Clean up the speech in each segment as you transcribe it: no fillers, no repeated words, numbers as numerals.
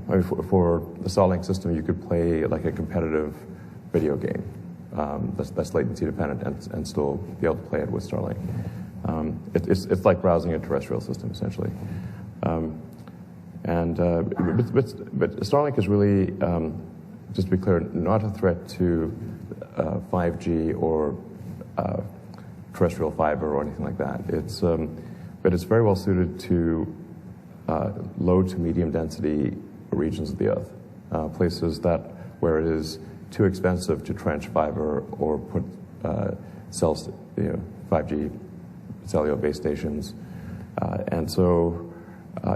I mean, for the Starlink system, you could play like a competitive video game that's latency dependent and still be able to play it with Starlink. It's like browsing a terrestrial system, essentially. But Starlink is really, just to be clear, not a threat to 5G or terrestrial fiber or anything like that. But it's very well suited to low to medium density regions of the Earth, places where it is too expensive to trench fiber or put cells, 5G cellular base stations, and so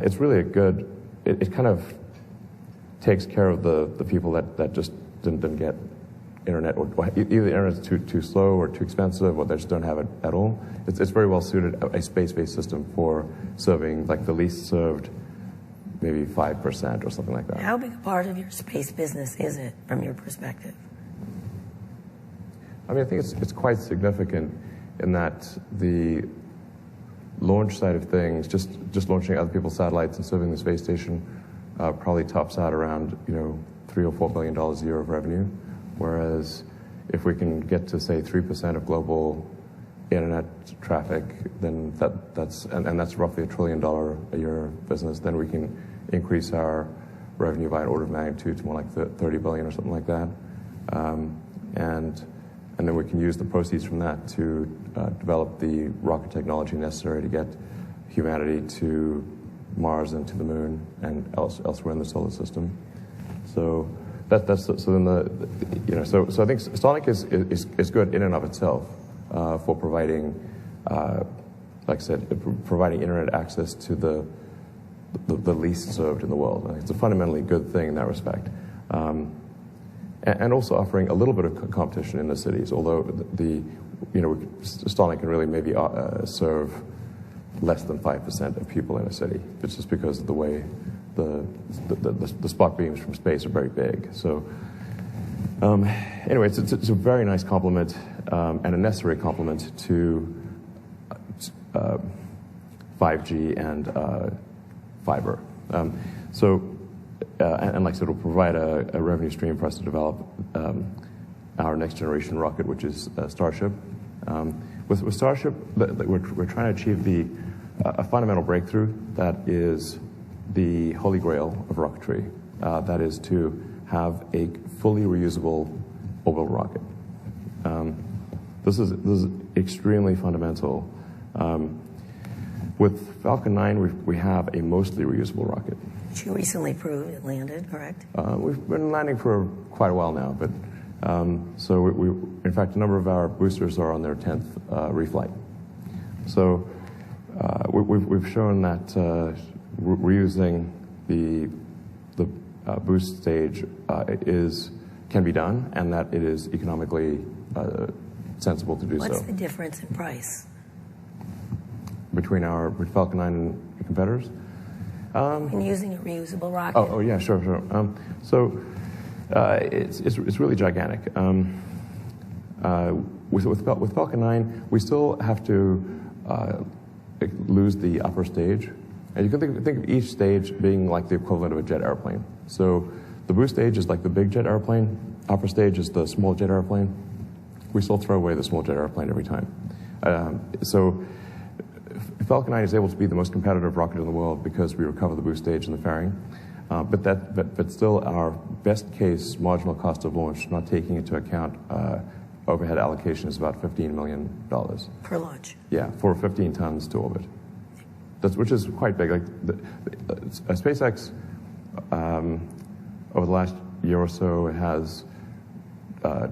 it's really a good. It kind of takes care of the people that just didn't get internet, or either the internet's too slow or too expensive, or they just don't have it at all. It's very well suited, a space-based system for serving like the least served, maybe 5% or something like that. How big a part of your space business is it, from your perspective? I mean, I think it's quite significant in that the launch side of things, just launching other people's satellites and serving the space station, probably tops out around $3 or $4 billion a year of revenue. Whereas if we can get to say 3% of global internet traffic, then that's roughly $1 trillion a year business. Then we can increase our revenue by an order of magnitude to more like 30 billion or something like that, and then we can use the proceeds from that to develop the rocket technology necessary to get humanity to Mars and to the Moon and elsewhere in the solar system. So so I think Starlink is good in and of itself for providing, like I said, providing internet access to the least served in the world. I think it's a fundamentally good thing in that respect, and also offering a little bit of competition in the cities. Although Starlink can really maybe serve less than 5% of people in a city. It's just because of the way the spot beams from space are very big. So anyway, it's a very nice complement and a necessary complement to 5G and fiber. And like I said, it'll provide a revenue stream for us to develop our next generation rocket, which is Starship. With Starship, we're trying to achieve a fundamental breakthrough that is the holy grail of rocketry. That is to have a fully reusable orbital rocket. This is extremely fundamental. With Falcon 9, we have a mostly reusable rocket. Which you recently proved it landed, correct? We've been landing for quite a while now, but so in fact, a number of our boosters are on their 10th reflight. So we've shown that reusing the boost stage can be done, and that it is economically sensible to do so. What's the difference in price between Falcon 9 and competitors? In using a reusable rocket? Oh yeah, sure. It's really gigantic. With Falcon 9, we still have to lose the upper stage. And you can think of each stage being like the equivalent of a jet airplane. So the boost stage is like the big jet airplane. Upper stage is the small jet airplane. We still throw away the small jet airplane every time. So Falcon 9 is able to be the most competitive rocket in the world because we recover the boost stage and the fairing. But still, our best case marginal cost of launch, not taking into account overhead allocation, is about $15 million. Per launch? Yeah, for 15 tons to orbit. Which is quite big. Like SpaceX, over the last year or so, has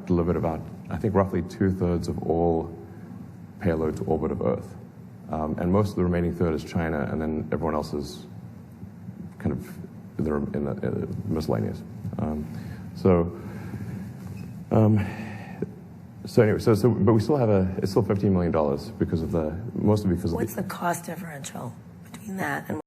delivered about, I think, roughly 2/3 of all payload to orbit of Earth. And most of the remaining third is China, and then everyone else is kind of in the miscellaneous. So anyway, but we still have it's still $15 million mostly because of What's the cost differential between that and